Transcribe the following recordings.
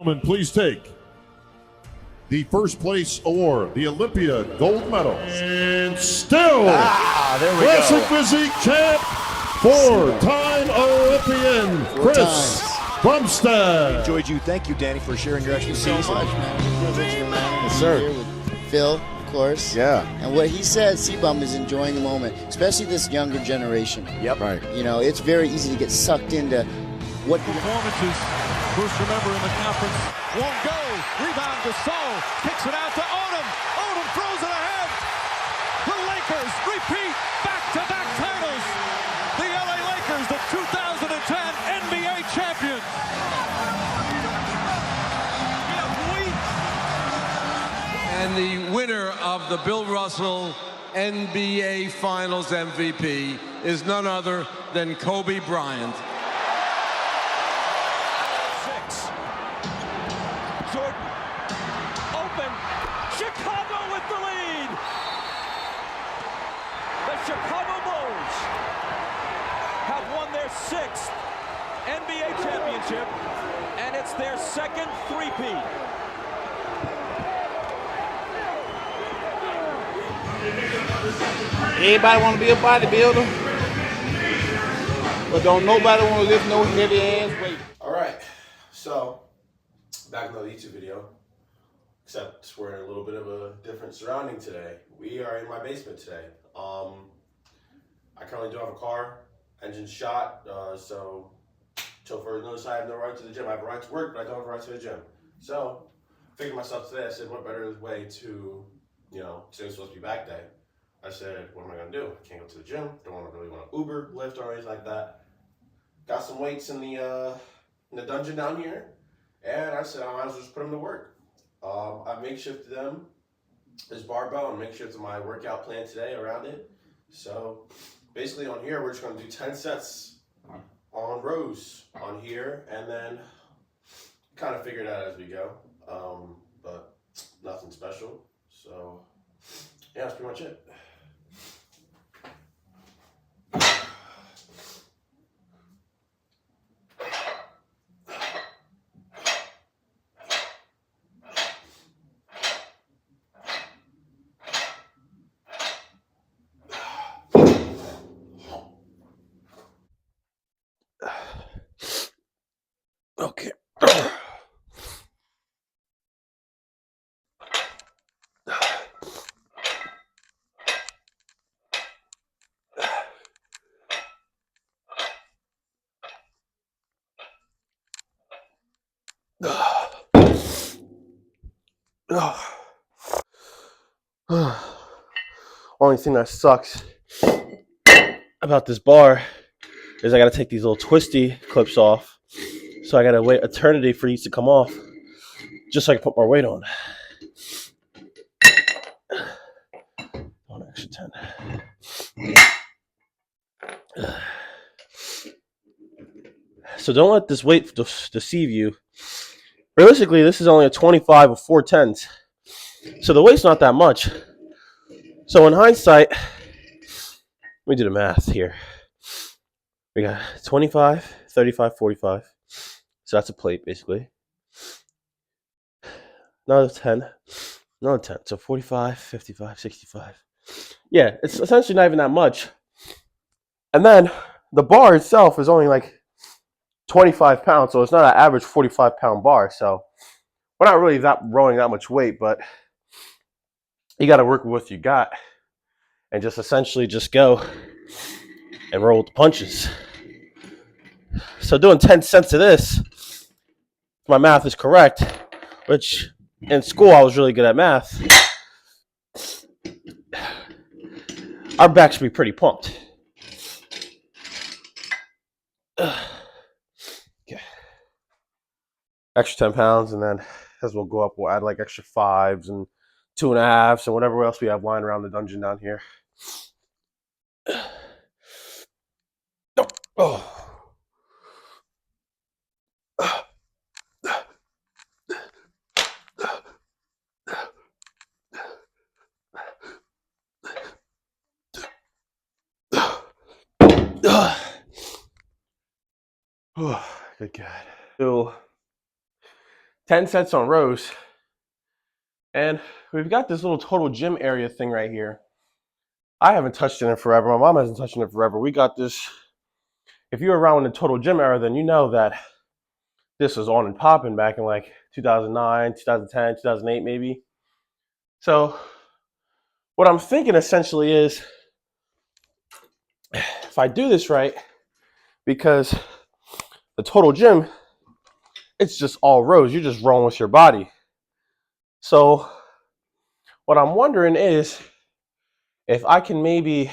Gentlemen, please take the first place award, the Olympia gold medal, and still there we classic go. physique champ, four-time Olympian Chris Bumstead. Enjoyed you. Thank you, Danny, for sharing your expertise. Thank you so much, man. It's a privilege and an honor Yes, to sir. be here with Phil, of course. Yeah. And what he said, C-Bum is enjoying the moment, especially this younger generation. Yep. Right. You know, it's very easy to get sucked into what performances. First, remember in the conference, won't go. Rebound to Gasol, kicks it out to Odom. Odom throws it ahead. The Lakers repeat back-to-back titles. The LA Lakers, the 2010 NBA champions. And the winner of the Bill Russell NBA Finals MVP is none other than Kobe Bryant. Jordan, open. Chicago with the lead. The Chicago Bulls have won their 6th NBA championship, and it's their second three-peat. Everybody want to be a bodybuilder, but don't nobody want to lift no heavy ass weight. All right, so back in another YouTube video, except we're in a little bit of a different surrounding today. We are in my basement today. I currently do have a car, engine shot, so till further notice I have no right to the gym. I have a right to work, but I don't have a right to the gym. So I figured to myself today, I said, what better way to, today's supposed to be back day. I said, what am I gonna do? I can't go to the gym, don't really want to Uber, Lyft, or anything like that. Got some weights in the dungeon down here, and I said I might as well just put them to work. I makeshifted them, this barbell, and makeshifted my workout plan today around it. So basically on here, we're just gonna do 10 sets on rows on here, and then kind of figure it out as we go. But nothing special. So yeah, that's pretty much it. Okay. Only thing that sucks about this bar is I gotta take these little twisty clips off. So I gotta wait eternity for these to come off just so I can put more weight on. One extra 10. So don't let this weight deceive you. Realistically, this is only a 25 of 410s. So the weight's not that much. So in hindsight, let me do the math here. We got 25, 35, 45. So that's a plate, basically. Another 10. Another 10. So 45, 55, 65. Yeah, it's essentially not even that much. And then the bar itself is only like 25 pounds. So it's not an average 45-pound bar. So we're not really rowing that much weight, but you got to work with what you got and just essentially just go and roll with the punches. So doing 10 cents of this, if my math is correct, which in school I was really good at math, our back should be pretty pumped. Okay. Extra 10 pounds, and then as we'll go up, we'll add like extra 5s and 2.5s and whatever else we have lying around the dungeon down here. Oh. Good God. So 10 sets on rows. And we've got this little total gym area thing right here. I haven't touched it in forever. My mom hasn't touched it in forever. We got this. If you were around in the total gym era, then you know that this was on and popping back in like 2009, 2010, 2008 maybe. So what I'm thinking essentially is, if I do this right, because the total gym, it's just all rows. You're just rolling with your body. So what I'm wondering is if I can maybe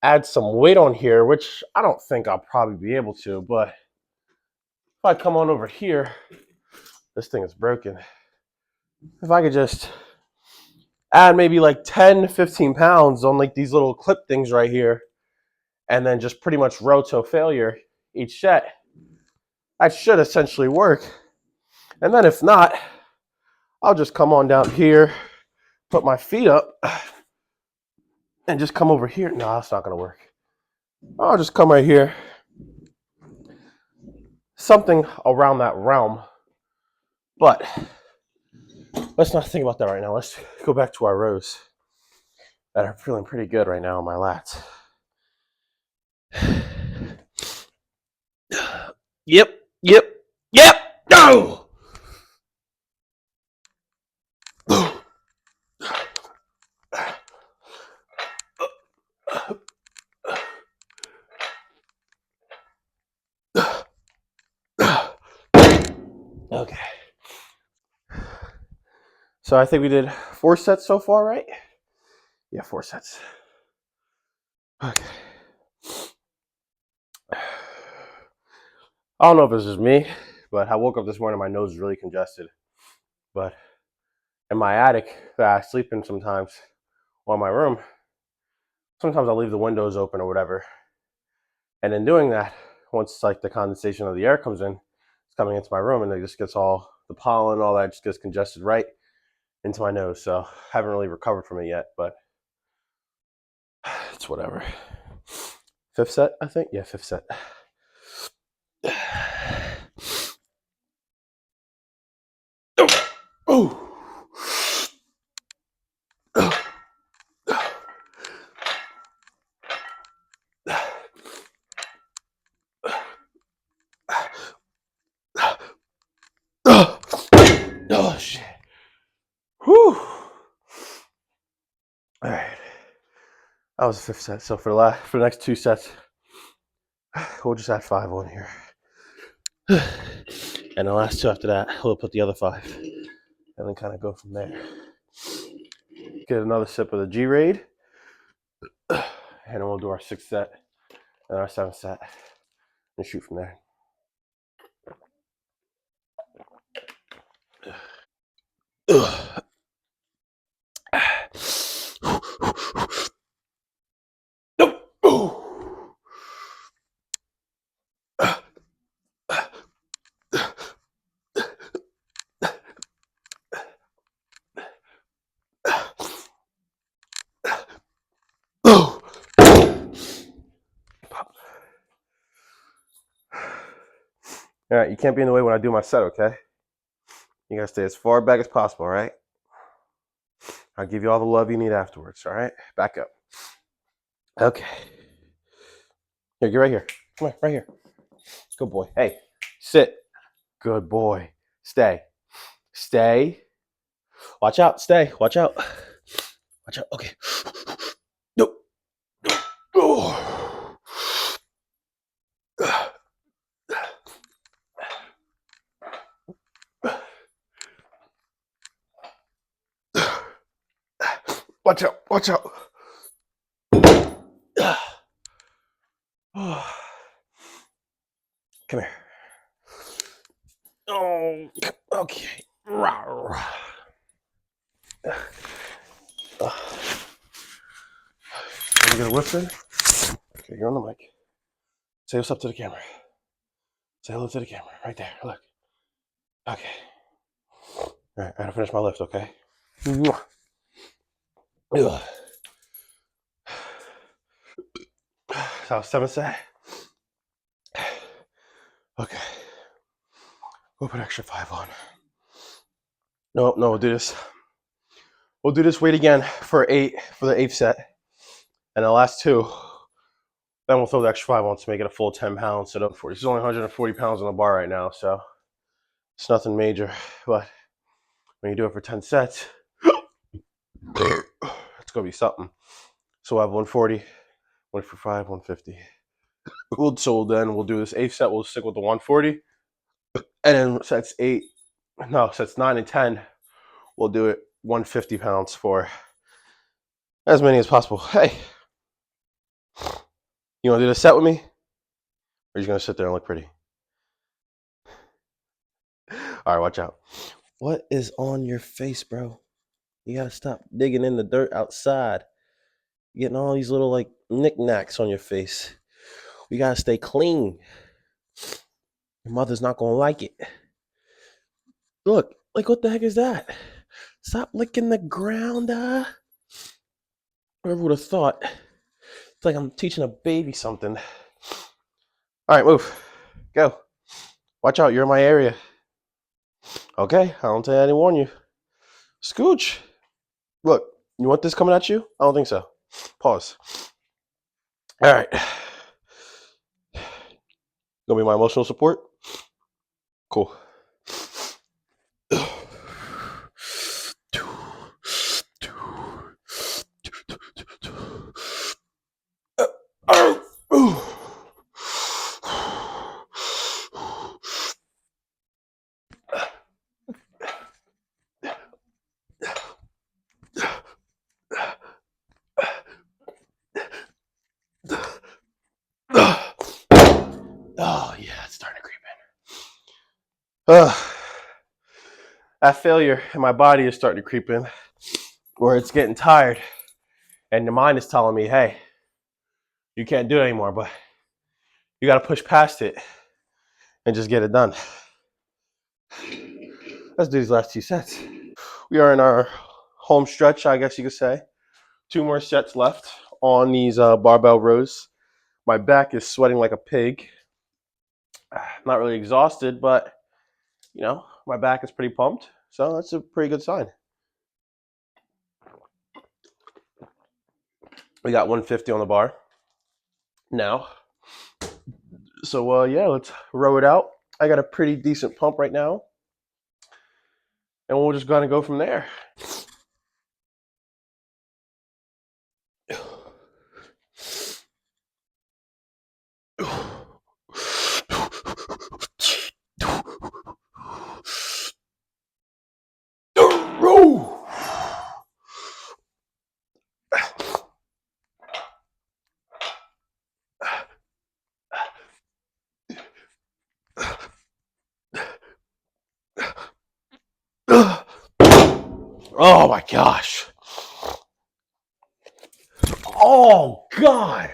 add some weight on here, which I don't think I'll probably be able to, but if I come on over here, this thing is broken. If I could just add maybe like 10, 15 pounds on like these little clip things right here, and then just pretty much row to failure each set, that should essentially work. And then if not, I'll just come on down here, put my feet up, and just come over here. No, that's not going to work. I'll just come right here. Something around that realm. But let's not think about that right now. Let's go back to our rows that are feeling pretty good right now on my lats. Yep. No! Okay. So I think we did 4 sets so far, right? Yeah, 4 sets. Okay. I don't know if this is me, but I woke up this morning, my nose is really congested. But in my attic that I sleep in sometimes, or in my room, sometimes I'll leave the windows open or whatever. And in doing that, once like the condensation of the air comes in, it's coming into my room, and it just gets all the pollen and all that just gets congested right into my nose. So I haven't really recovered from it yet, but it's whatever. 5th set, I think? Yeah, 5th set. Oh. Oh shit. Whew. All right. That was the 5th set. So for the next 2 sets, we'll just add 5 on here. And the last 2 after that, we'll put the other 5. And then kind of go from there. Get another sip of the G-Raid. And then we'll do our 6th set and our 7th set. And shoot from there. Ugh. All right, you can't be in the way when I do my set, okay? You gotta stay as far back as possible, all right? I'll give you all the love you need afterwards, all right? Back up. Okay. Here, get right here. Come on, right here. Good boy. Hey, sit. Good boy. Stay. Stay. Watch out. Stay. Watch out. Watch out. Okay. No. Oh. Watch out. Watch out. Come here. Oh, okay. You gonna listen? Okay, you're on the mic. Say what's up to the camera. Say hello to the camera. Right there. Look. Okay. All right, I gotta finish my lift, okay? Ugh. So 7 set. Okay. We'll put extra 5 on. No, we'll do this. We'll do this weight again for the 8th set. And the last 2, then we'll throw the extra 5 on to make it a full 10 pounds. So this is only 140 pounds on the bar right now, so it's nothing major. But when you do it for 10 sets, it's gonna be something. So we'll have 140, 145, 150. So then we'll do this 8th set. We'll stick with the 140, and then sets 9 and 10, we'll do it 150 pounds for as many as possible. Hey, you want to do this set with me, or are you gonna sit there and look pretty? All right, watch out. What is on your face, bro? You gotta stop digging in the dirt outside. You're getting all these little like knickknacks on your face. We gotta stay clean. Your mother's not gonna like it. Look, like what the heck is that? Stop licking the ground, Whoever would have thought? It's like I'm teaching a baby something. All right, move. Go. Watch out, you're in my area. Okay, I don't think I didn't warn you. Scooch. Look, you want this coming at you? I don't think so. Pause. All right. Gonna be my emotional support? Cool. Oh, yeah, it's starting to creep in. That failure in my body is starting to creep in, where it's getting tired, and your mind is telling me, hey, you can't do it anymore, but you got to push past it and just get it done. Let's do these last 2 sets. We are in our home stretch, I guess you could say. 2 more sets left on these barbell rows. My back is sweating like a pig. Not really exhausted, but you know, my back is pretty pumped, so that's a pretty good sign. We got 150 on the bar now. So yeah, let's row it out. I got a pretty decent pump right now, and we're just gonna go from there. Oh my gosh. Oh God.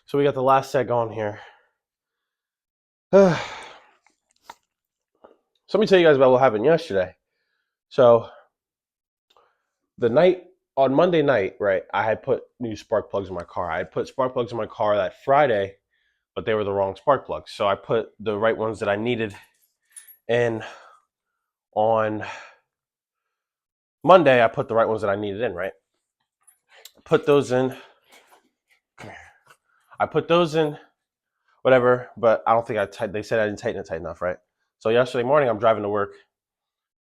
So we got the last set going here. So let me tell you guys about what happened yesterday. So on Monday night, right, I had put new spark plugs in my car. I had put spark plugs in my car that Friday, but they were the wrong spark plugs. So I put the right ones that I needed in on Monday. I put the right ones that I needed in, right? Put those in. Come here. I put those in, whatever, but I don't think they said I didn't tighten it tight enough, right? So yesterday morning, I'm driving to work.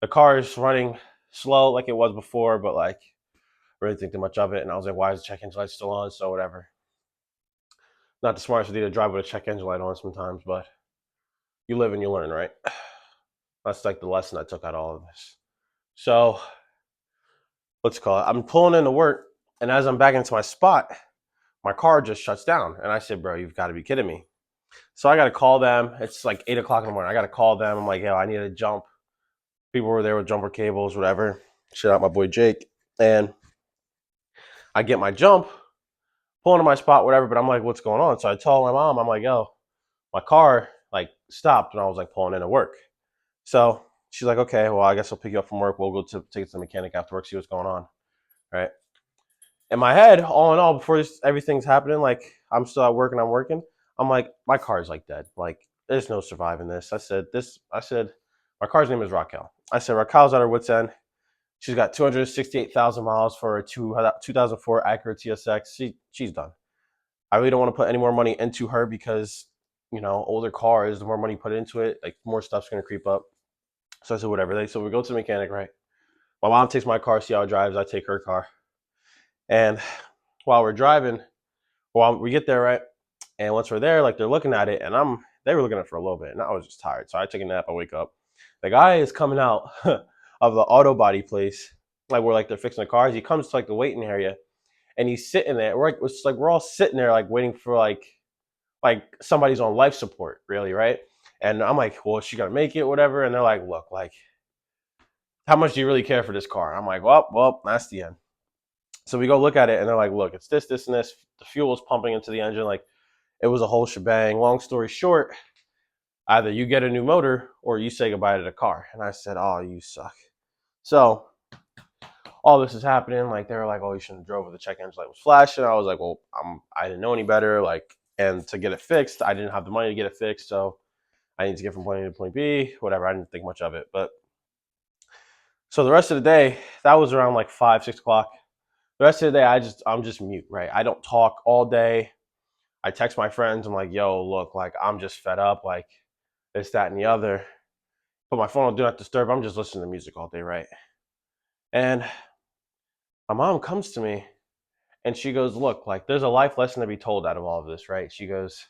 The car is running slow like it was before, but like, I really think too much of it. And I was like, why is the check engine light still on? So whatever. Not the smartest idea to drive with a check engine light on sometimes, but you live and you learn, right? That's like the lesson I took out of all of this. So let's call it. I'm pulling into work, and as I'm back into my spot, my car just shuts down. And I said, bro, you've got to be kidding me. So I got to call them. It's like 8 o'clock in the morning. I got to call them. I'm like, yo, I need a jump. People were there with jumper cables, whatever. Shout out my boy Jake. And I get my jump, pull into my spot, whatever. But I'm like, what's going on? So I told my mom, I'm like, yo, my car like stopped when I was like pulling into work. So she's like, okay, well, I guess I'll pick you up from work. We'll go take it to the mechanic after work, see what's going on. Right. In my head, all in all, before everything's happening, like I'm still at work and I'm working. I'm like, my car's like dead. Like, there's no surviving this. I said, My car's name is Raquel. I said, Raquel's at her wit's end. She's got 268,000 miles for a 2004 Acura TSX. She's done. I really don't want to put any more money into her because, older cars, the more money you put into it, like more stuff's going to creep up. So I said, whatever. So we go to the mechanic, right? My mom takes my car, see how it drives. I take her car. And while we're driving, we get there, right? And once we're there, like they're looking at it, and they were looking at it for a little bit, and I was just tired. So I take a nap, I wake up. The guy is coming out of the auto body place, like where like they're fixing the cars. He comes to like the waiting area, and he's sitting there. We're all sitting there like waiting for like somebody's on life support, really, right? And I'm like, well, is she gonna make it, whatever? And they're like, look, like, how much do you really care for this car? I'm like, well, that's the end. So we go look at it, and they're like, look, it's this, and this. The fuel is pumping into the engine, like it was a whole shebang. Long story short, either you get a new motor or you say goodbye to the car. And I said, oh, you suck. So all this is happening. Like they were like, oh, you shouldn't have drove with the check engine light was flashing. I was like, well, I didn't know any better. Like, and to get it fixed, I didn't have the money to get it fixed. So I need to get from point A to point B, whatever. I didn't think much of it. But so the rest of the day, that was around like 5, 6 o'clock. The rest of the day, I'm just mute, right? I don't talk all day. I text my friends. I'm like, yo, look, like I'm just fed up, like this, that, and the other. Put my phone on Do Not Disturb. I'm just listening to music all day, right? And my mom comes to me and she goes, look, like there's a life lesson to be told out of all of this, right? She goes,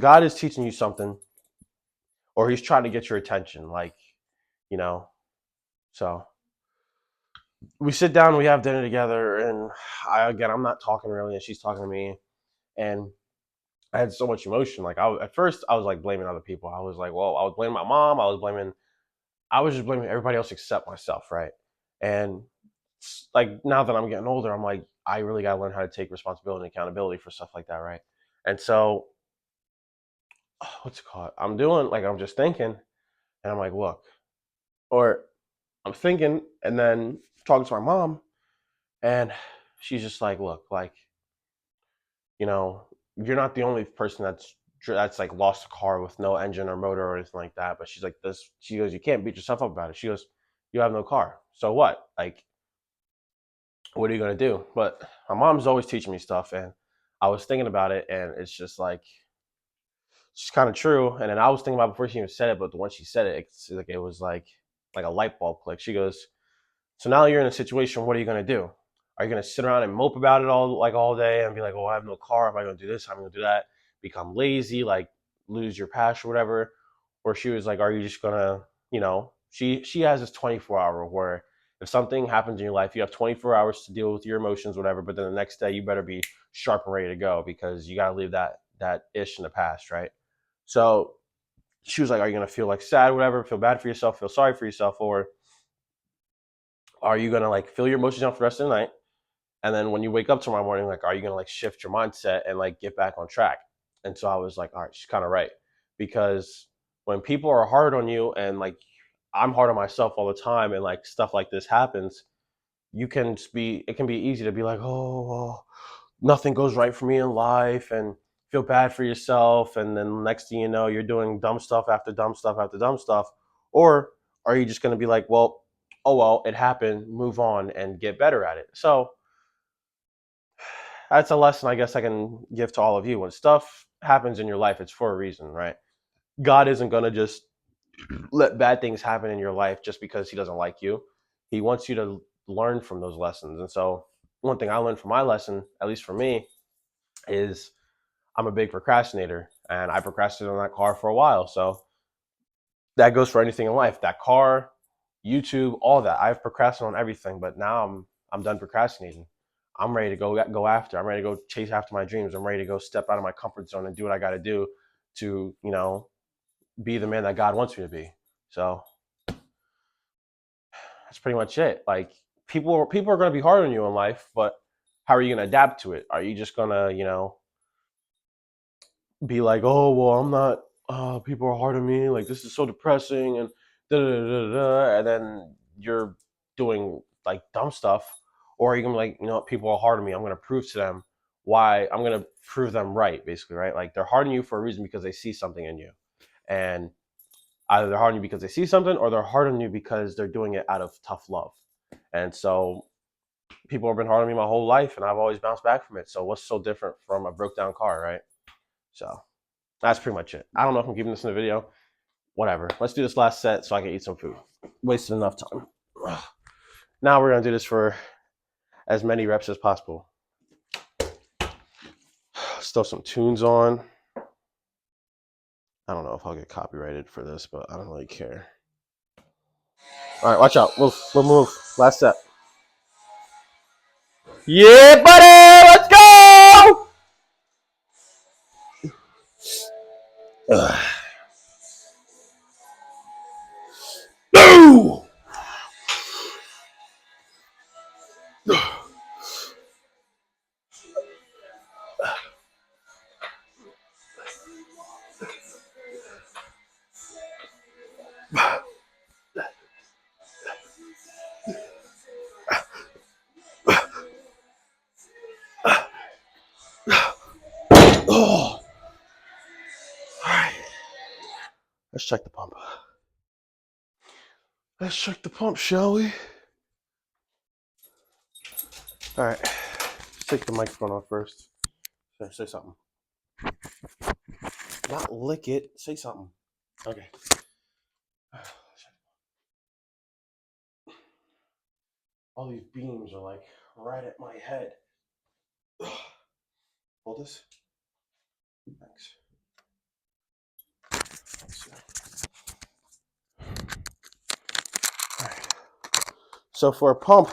God is teaching you something, or he's trying to get your attention, like, so we sit down, we have dinner together, and I'm not talking really, and she's talking to me, and I had so much emotion. Like at first I was like blaming other people. I was like, well, I was blaming my mom. I was just blaming everybody else except myself, right? And like now that I'm getting older, I'm like, I really got to learn how to take responsibility and accountability for stuff like that, right? And so, what's it called? I'm just thinking, and I'm like, look, or I'm thinking, and then talking to my mom, and she's just like, look, like, you're not the only person that's like lost a car with no engine or motor or anything like that. But she's like this. She goes, you can't beat yourself up about it. She goes, you have no car. So what? Like, what are you gonna do? But my mom's always teaching me stuff, and I was thinking about it, and it's just like, it's kind of true. And then I was thinking about it before she even said it, but once she said it, it was like a light bulb click. She goes, so now you're in a situation. What are you gonna do? Are you going to sit around and mope about it all day and be like, oh, I have no car. Am I going to do this? I'm going to do that. Become lazy, like lose your passion or whatever. Or she was like, are you just going to, she has this 24-hour where if something happens in your life, you have 24 hours to deal with your emotions, whatever. But then the next day you better be sharp and ready to go because you got to leave that ish in the past, right? So she was like, are you going to feel like sad, whatever, feel bad for yourself, feel sorry for yourself, or are you going to like feel your emotions out for the rest of the night? And then when you wake up tomorrow morning, like, are you going to like shift your mindset and like get back on track? And so I was like, all right, she's kind of right. Because when people are hard on you and like I'm hard on myself all the time and like stuff like this happens, it can be easy to be like, oh, well, nothing goes right for me in life and feel bad for yourself. And then next thing you know, you're doing dumb stuff after dumb stuff after dumb stuff. Or are you just going to be like, well, it happened, move on and get better at it? So that's a lesson I guess I can give to all of you. When stuff happens in your life, it's for a reason, right? God isn't going to just let bad things happen in your life just because he doesn't like you. He wants you to learn from those lessons. And so one thing I learned from my lesson, at least for me, is I'm a big procrastinator, and I procrastinated on that car for a while. So that goes for anything in life. That car, YouTube, all that. I've procrastinated on everything, but now I'm done procrastinating. I'm ready to go after. I'm ready to go chase after my dreams. I'm ready to go step out of my comfort zone and do what I got to do to, be the man that God wants me to be. So that's pretty much it. Like people are going to be hard on you in life, but how are you going to adapt to it? Are you just going to, be like, oh, well, I'm not, people are hard on me. Like this is so depressing and and then you're doing like dumb stuff. Or are you going to be like, people are hard on me. I'm going to prove to them why. I'm going to prove them right, basically, right? Like they're hard on you for a reason because they see something in you. And either they're hard on you because they see something, or they're hard on you because they're doing it out of tough love. And so people have been hard on me my whole life, and I've always bounced back from it. So what's so different from a broke down car, right? So that's pretty much it. I don't know if I'm keeping this in the video. Whatever. Let's do this last set so I can eat some food. Wasted enough time. Now we're going to do this for as many reps as possible. Still some tunes on. I don't know if I'll get copyrighted for this, but I don't really care. All right, watch out. Move. Last set. Yeah, buddy! Let's go! No! Oh. All right. Let's check the pump. Let's check the pump, shall we? All right. Let's take the microphone off first. Say something. Not lick it. Say something. Okay. All these beams are like right at my head. Hold this. Thanks. All right. So for a pump,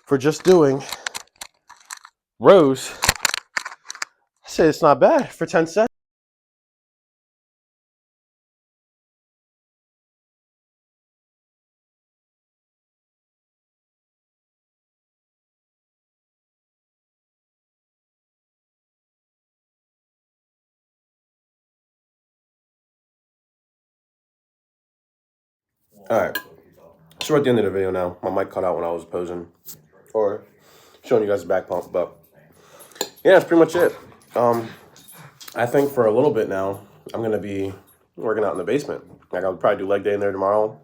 for just doing rows, I say it's not bad for 10 sets. Alright, so we're at the end of the video now. My mic cut out when I was posing or showing you guys the back pump, but yeah, that's pretty much it. I think for a little bit now, I'm going to be working out in the basement. Like I'll probably do leg day in there tomorrow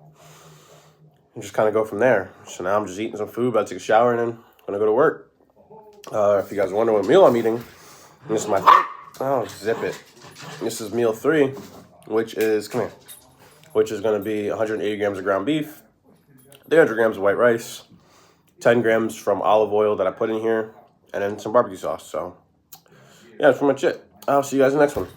and just kind of go from there. So now I'm just eating some food, about to take a shower, and then I'm going to go to work. If you guys wonder what meal I'm eating, this is my, oh, zip it. This is meal 3, which is, come here, which is going to be 180 grams of ground beef, 300 grams of white rice, 10 grams from olive oil that I put in here, and then some barbecue sauce. So, yeah, that's pretty much it. I'll see you guys in the next one.